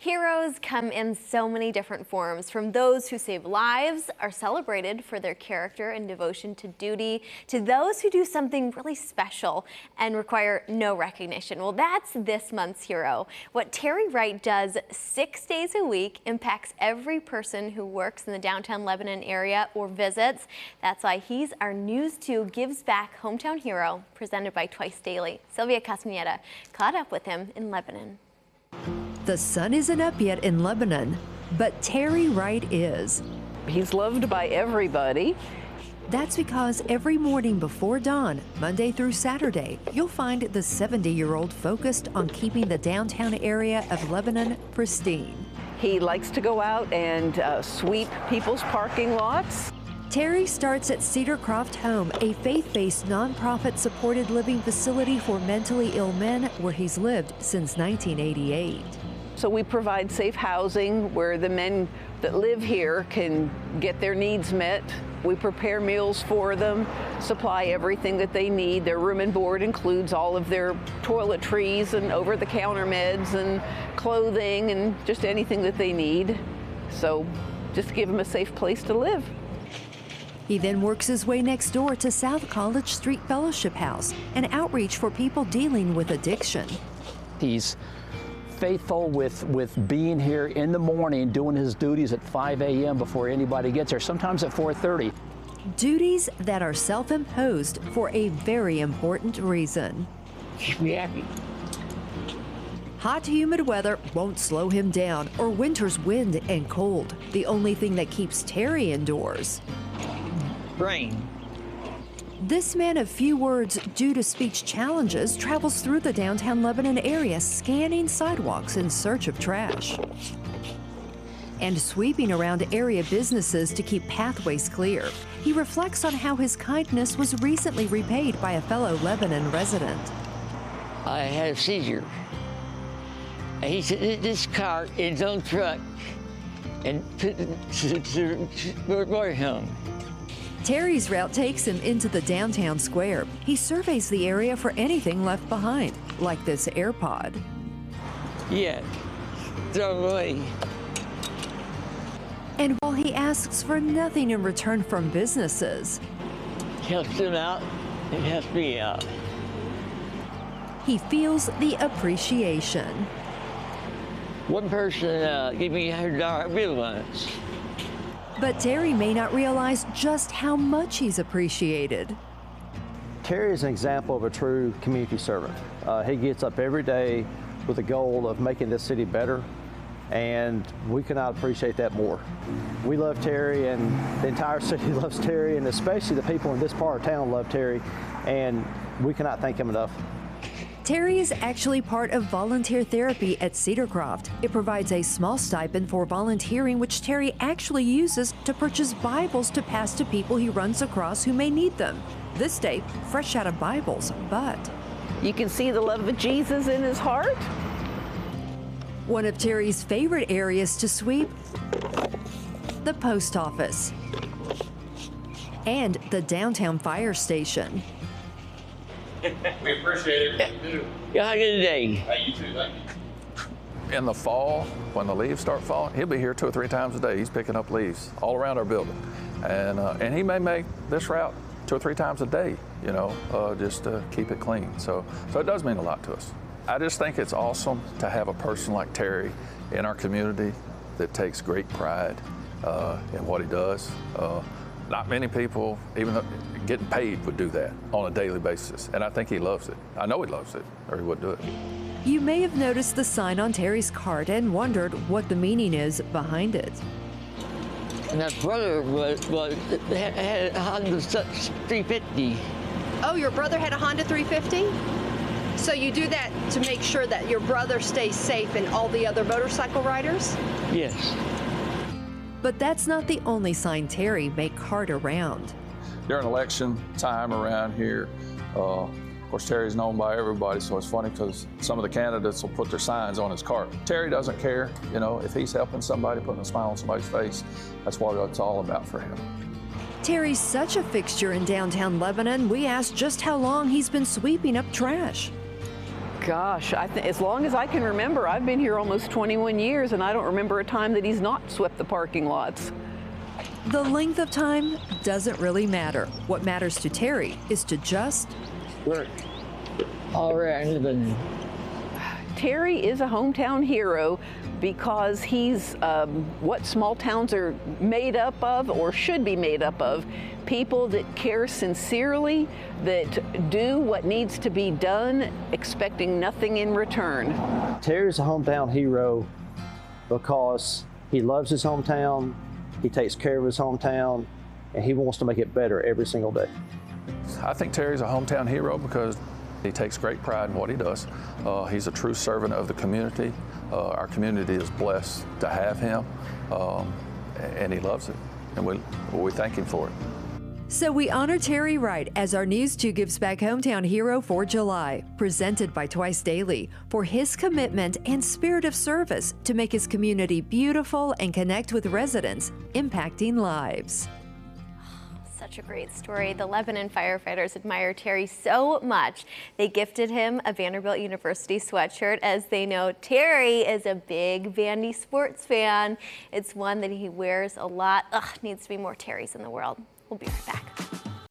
Heroes come in so many different forms, from those who save lives, are celebrated for their character and devotion to duty, to those who do something really special and require no recognition. Well, that's this month's hero. What Terry Wright does 6 days a week impacts every person who works in the downtown Lebanon area or visits. That's why he's our News 2 Gives Back Hometown Hero, presented by Twice Daily. Sylvia Castaneda caught up with him in Lebanon. The sun isn't up yet in Lebanon, but Terry Wright is. He's loved by everybody. That's because every morning before dawn, Monday through Saturday, you'll find the 70-year-old focused on keeping the downtown area of Lebanon pristine. He likes to go out and sweep people's parking lots. Terry starts at Cedar Croft Home, a faith-based nonprofit supported living facility for mentally ill men where he's lived since 1988. So we provide safe housing where the men that live here can get their needs met. We prepare meals for them, supply everything that they need. Their room and board includes all of their toiletries and over-the-counter meds and clothing and just anything that they need. So just give them a safe place to live. He then works his way next door to South College Street Fellowship House, an outreach for people dealing with addiction. He's faithful with being here in the morning, doing his duties at 5 a.m. before anybody gets here, sometimes at 4:30. Duties that are self-imposed for a very important reason. Keep me happy. Hot, humid weather won't slow him down, or winter's wind and cold. The only thing that keeps Terry indoors. Rain. This man of few words due to speech challenges travels through the downtown Lebanon area, scanning sidewalks in search of trash and sweeping around area businesses to keep pathways clear. He reflects on how his kindness was recently repaid by a fellow Lebanon resident. I had a seizure. And he said, this car in his own truck and put it to him. Terry's route takes him into the downtown square. He surveys the area for anything left behind, like this AirPod. Yeah, throw it away. And while he asks for nothing in return from businesses, Helps them out and helps me out. he feels the appreciation. One person gave me $100 bill once. But Terry may not realize just how much he's appreciated. Terry is an example of a true community servant. He gets up every day with the goal of making this city better, and we cannot appreciate that more. We love Terry, and the entire city loves Terry, and especially the people in this part of town love Terry, and we cannot thank him enough. Terry is actually part of volunteer therapy at Cedar Croft. It provides a small stipend for volunteering, which Terry actually uses to purchase Bibles to pass to people he runs across who may need them. This day, fresh out of Bibles, but You can see the love of Jesus in his heart. one of Terry's favorite areas to sweep, the post office and the downtown fire station. We appreciate it. We do. Yeah, have a good day. You too. Thank you. In the fall, when the leaves start falling, he'll be here 2 or 3 times a day. He's picking up leaves all around our building. And he may make this route 2 or 3 times a day, you know, just to keep it clean. So it does mean a lot to us. I just think it's awesome to have a person like Terry in our community that takes great pride in what he does. Not many people, even though getting paid, would do that on a daily basis. And I think he loves it. I know he loves it, or he wouldn't do it. You may have noticed the sign on Terry's cart and wondered what the meaning is behind it. My brother had a Honda 350. Oh, your brother had a Honda 350? So you do that to make sure that your brother stays safe and all the other motorcycle riders? Yes. But that's not the only sign Terry may cart around. During election time around here, of course, Terry's known by everybody, so it's funny because some of the candidates will put their signs on his cart. Terry doesn't care, you know, if he's helping somebody, putting a smile on somebody's face, that's what it's all about for him. Terry's such a fixture in downtown Lebanon, we asked just how long he's been sweeping up trash. Gosh, as long as I can remember, I've been here almost 21 years, and I don't remember a time that he's not swept the parking lots. The length of time doesn't really matter. What matters to Terry is to just Work all around Lebanon. Terry is a hometown hero because he's what small towns are made up of, or should be made up of. People that care sincerely, that do what needs to be done, expecting nothing in return. Terry's a hometown hero because he loves his hometown, he takes care of his hometown, and he wants to make it better every single day. I think Terry's a hometown hero because he takes great pride in what he does. He's a true servant of the community. Our community is blessed to have him, and he loves it, and we thank him for it. So we honor Terry Wright as our News 2 Gives Back Hometown Hero for July, presented by Twice Daily, for his commitment and spirit of service to make his community beautiful and connect with residents, impacting lives. Such a great story. The Lebanon firefighters admire Terry so much. They gifted him a Vanderbilt University sweatshirt, as they know Terry is a big Vandy sports fan. It's one that he wears a lot. Ugh, needs to be more Terrys in the world. We'll be right back.